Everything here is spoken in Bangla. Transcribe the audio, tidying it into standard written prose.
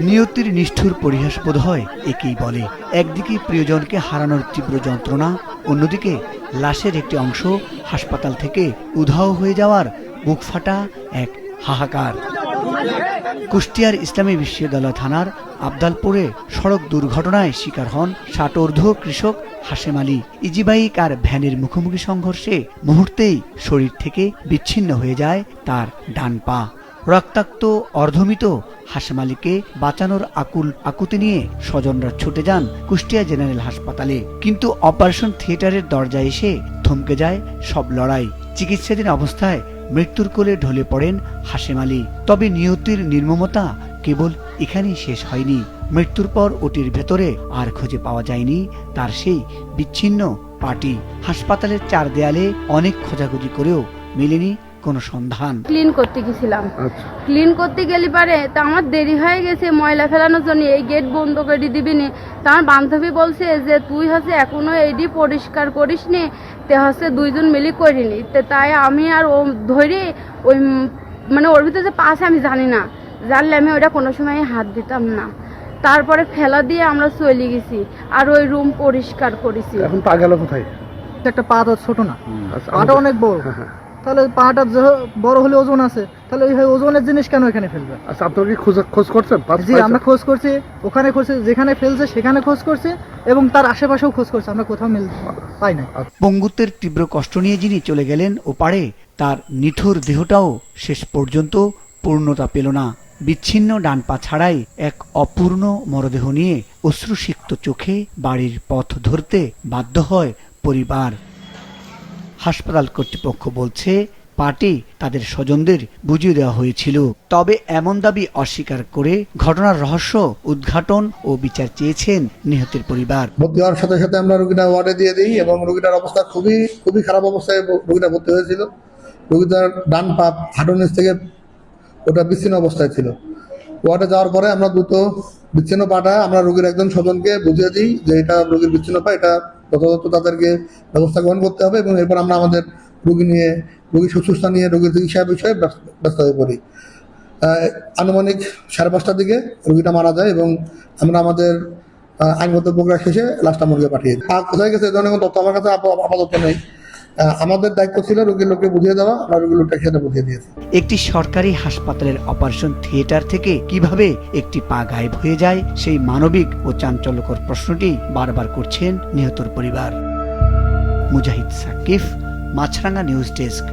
নিয়তির নিষ্ঠুর পরিহাস বোধ হয় একেই বলে। একদিকে প্রিয়জনকে হারানোর তীব্র যন্ত্রণা, অন্যদিকে লাশের একটি অংশ হাসপাতাল থেকে উধাও হয়ে যাওয়ার বুক ফাটা এক হাহাকার। কুষ্টিয়ার ইসলামী বিশ্ববিদ্যালয় থানার আবদালপুরে সড়ক দুর্ঘটনায় শিকার হন ৬০ ঊর্ধ্ব কৃষক হাশেম আলী। ইজিবাইক আর ভ্যানের মুখোমুখি সংঘর্ষে মুহূর্তেই শরীর থেকে বিচ্ছিন্ন হয়ে যায় তার ডান পা। রক্তাক্ত অর্ধমিত হাশেম আলীকে বাঁচানোর আকুতি নিয়ে স্বজনরা ছুটে যান কুষ্টিয়া জেনারেল হাসপাতালে, কিন্তু অপারেশন থিয়েটারের দরজায় এসে থমকে যায় সব লড়াই। চিকিৎসাধীন অবস্থায় মৃত্যুর কোলে ঢলে পড়েন হাশেম আলী। তবে নিয়তির নির্মমতা কেবল এখানেই শেষ হয়নি। মৃত্যুর পর ওটির ভেতরে আর খুঁজে পাওয়া যায়নি তার সেই বিচ্ছিন্ন পাটি। হাসপাতালের ৪ দেয়ালে অনেক খোঁজাখুঁজি করেও মেলেনি কোনো সন্ধান। ক্লিন করতে গেছিলাম, ক্লিন করতে গেলে পারে তা আমার দেরি হয়ে গেছে ময়লা ফেলানোর জন্য, এই গেট বন্ধ করে দিবিনি। তা আমার বান্ধবী বলছে যে তুই হচ্ছে এখনো এইডি পরিষ্কার করিস নি, তে হচ্ছে দুইজন মিলি করিনি। তাই আমি আর ও ধরে ওই মানে ওর ভিতরে যে পাশে আমি জানি না, জানলে আমি ওটা কোনো সময় হাত দিতাম না। তারপরে ফেলা দিয়ে আমরা চলে গেছি আর ওই রুম পরিষ্কার করেছি। এখন পা গেল কোথায়? একটা পা তো ছোট না, পাটা অনেক বড়। তাহলে পাটা বড় হলে ওজন আছে, তাহলে ওই ওজনের জিনিস কেন এখানে ফেলবে? আচ্ছা, আপনারা কি খোঁজ করছেন? জি, আমরা খোঁজ করছি, ওখানে করছি, যেখানে ফেলছে সেখানে খোঁজ করছি এবং তার আশেপাশেও খোঁজ করছি, আমরা কোথাও পাই না। পঙ্গুত্বের তীব্র কষ্ট নিয়ে যিনি চলে গেলেন ওপারে, তার নিঠুর দেহটাও শেষ পর্যন্ত পূর্ণতা পেল না। বিচ্ছিন্ন ডান পা ছাড়াই এক অপূর্ণ মরদেহ নিয়ে অশ্রুসিক্ত চোখে বাড়ির পথ ধরতে বাধ্য হয় পরিবার। হাসপাতাল কর্তৃপক্ষ বলছে পাটি তাদের স্বজনদের বুঝিয়ে দেওয়া হয়েছিল। তবে এমন দাবি অস্বীকার করে ঘটনার রহস্য উদ্ঘাটন ও বিচার চেয়েছেন নিহতের পরিবার। ভর্তি হওয়ার সাথে সাথে আমরা রোগীটা ওয়ার্ডে দিয়ে দিই এবং রোগীটার অবস্থা খুবই খারাপ অবস্থায় রোগীটা ভর্তি হয়েছিল। রোগীটার ডান পা হাঁটুর নিচ থেকে ওটা বিচ্ছিন্ন অবস্থায় ছিল। ওয়ার্ডে যাওয়ার পরে আমরা দ্রুত বিচ্ছিন্ন পাটা আমরা রোগীর একজন স্বজনকে বুঝিয়ে দিই যে এটা রোগীর বিচ্ছিন্ন পা, এটা যথাযথ তাদেরকে ব্যবস্থা গ্রহণ করতে হবে এবং এরপর আমরা আমাদের রোগী সুস্থতা নিয়ে রোগীর চিকিৎসা বিষয়ে ব্যস্ত হয়ে পড়ি। আনুমানিক 5:30টার দিকে রোগীটা মারা যায় এবং আমরা আমাদের আইনগত প্রক্রিয়া শেষে লাশটা মর্গে পাঠিয়ে দিই। কোথায় গেছে এই ধরনের কোনো তথ্য আমার কাছে আপাতত নেই। আমাদের দায়িত্ব ছিল রোগীর লোককে বুঝিয়ে দেওয়া, আমরা রোগীর লোকটা সেটা বুঝিয়ে দিয়েছি। একটি সরকারি হাসপাতালের অপারেশন থিয়েটার থেকে কিভাবে একটি পা গায়েব হয়ে যায়, সেই মানবিক ও চাঞ্চল্যকর প্রশ্নটি বারবার করছেন নিহতর পরিবার। মুজাহিদ সাকিফ, মাছরাঙ্গা নিউজ ডেস্ক।